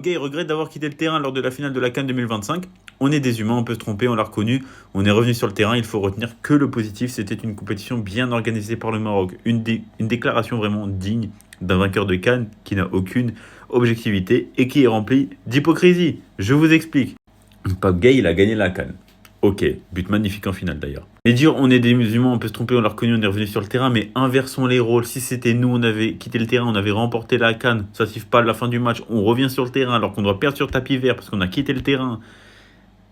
Gay regrette d'avoir quitté le terrain lors de la finale de la CAN 2025. On est des humains, on peut se tromper, on l'a reconnu. On est revenu sur le terrain, il faut retenir que le positif, c'était une compétition bien organisée par le Maroc. Une déclaration vraiment digne d'un vainqueur de CAN qui n'a aucune objectivité et qui est remplie d'hypocrisie. Je vous explique. Pape Gay, il a gagné la CAN. Ok, but magnifique en finale d'ailleurs. Et dire on est des musulmans, on peut se tromper, on l'a reconnu, on est revenu sur le terrain, mais inversons les rôles. Si c'était nous, on avait quitté le terrain, on avait remporté la CAN, ça ne siffle pas à la fin du match, on revient sur le terrain alors qu'on doit perdre sur tapis vert parce qu'on a quitté le terrain.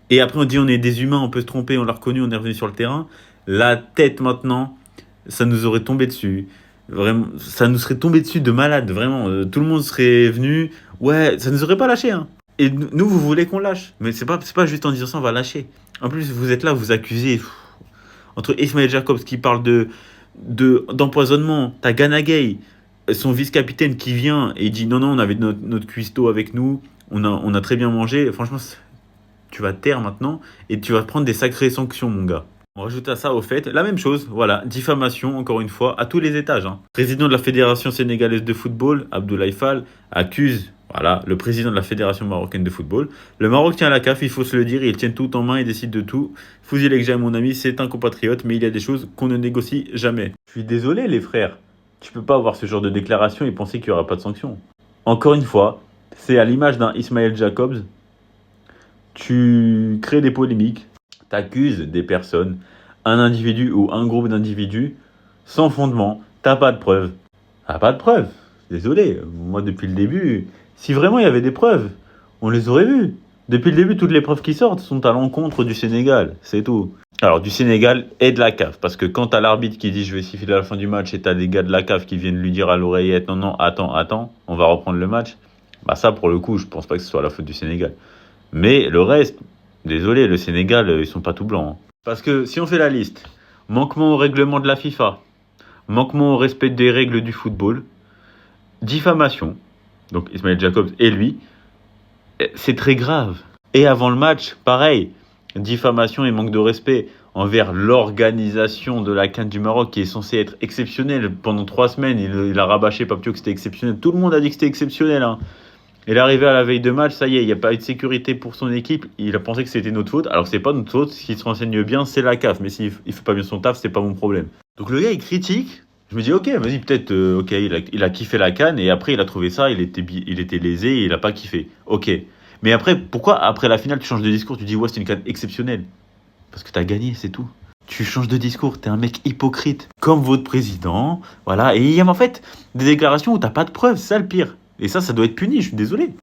Et après on dit on est des humains, on peut se tromper, on l'a reconnu, on est revenu sur le terrain. La tête maintenant, ça nous aurait tombé dessus. Vraiment, ça nous serait tombé dessus de malade, vraiment. Tout le monde serait venu. Ouais, ça nous aurait pas lâché, hein. Et nous, vous voulez qu'on lâche. Mais c'est pas juste en disant ça, on va lâcher. En plus, vous êtes là, vous accusez. Entre Ismaël Jacobs qui parle d'empoisonnement, t'as Gana Gueye, son vice-capitaine qui vient et dit non, non, on avait notre cuistot avec nous, on a très bien mangé. Franchement, tu vas te taire maintenant et tu vas te prendre des sacrées sanctions, mon gars. On rajoute à ça, au fait, la même chose, voilà, diffamation, encore une fois, à tous les étages. Hein. Président de la Fédération sénégalaise de football, Abdoulaye Fall, accuse, voilà, le président de la Fédération marocaine de football. Le Maroc tient la CAF, il faut se le dire, ils tiennent tout en main, ils décident de tout. Fouzi Lekja, mon ami, c'est un compatriote, mais il y a des choses qu'on ne négocie jamais. Je suis désolé, les frères, tu peux pas avoir ce genre de déclaration et penser qu'il n'y aura pas de sanctions. Encore une fois, c'est à l'image d'un Ismaël Jacobs, tu crées des polémiques, t'accuses des personnes, un individu ou un groupe d'individus, sans fondement, t'as pas de preuves. T'as pas de preuves. Désolé, moi depuis le début, si vraiment il y avait des preuves, on les aurait vues. Depuis le début, toutes les preuves qui sortent sont à l'encontre du Sénégal, c'est tout. Alors du Sénégal et de la CAF, parce que quand t'as l'arbitre qui dit je vais siffler à la fin du match et t'as des gars de la CAF qui viennent lui dire à l'oreillette non, non, attends, on va reprendre le match, bah ça pour le coup, je pense pas que ce soit la faute du Sénégal. Mais le reste, désolé, le Sénégal, ils sont pas tout blancs. Hein. Parce que si on fait la liste, manquement au règlement de la FIFA, manquement au respect des règles du football, diffamation, donc Ismaël Jacobs et lui, c'est très grave. Et avant le match, pareil, diffamation et manque de respect envers l'organisation de la CAN du Maroc qui est censée être exceptionnelle. Pendant 3 semaines, il a rabâché Papio que c'était exceptionnel. Tout le monde a dit que c'était exceptionnel. Hein. Il est arrivé à la veille de match, ça y est, il n'y a pas eu de sécurité pour son équipe. Il a pensé que c'était notre faute, alors que c'est pas notre faute. S'il se renseigne bien, c'est la CAF. Mais s'il ne fait pas bien son taf, c'est pas mon problème. Donc le gars, il critique. Je me dis, ok, vas-y, peut-être, ok, il a kiffé la CAN et après, il a trouvé ça, il était lésé et il a pas kiffé. Ok. Mais après, pourquoi après la finale, tu changes de discours, tu dis, ouais, c'est une CAN exceptionnelle? Parce que t'as gagné, c'est tout. Tu changes de discours, t'es un mec hypocrite, comme votre président, voilà. Et il y a en fait des déclarations où t'as pas de preuves, c'est ça le pire. Et ça doit être puni, je suis désolé.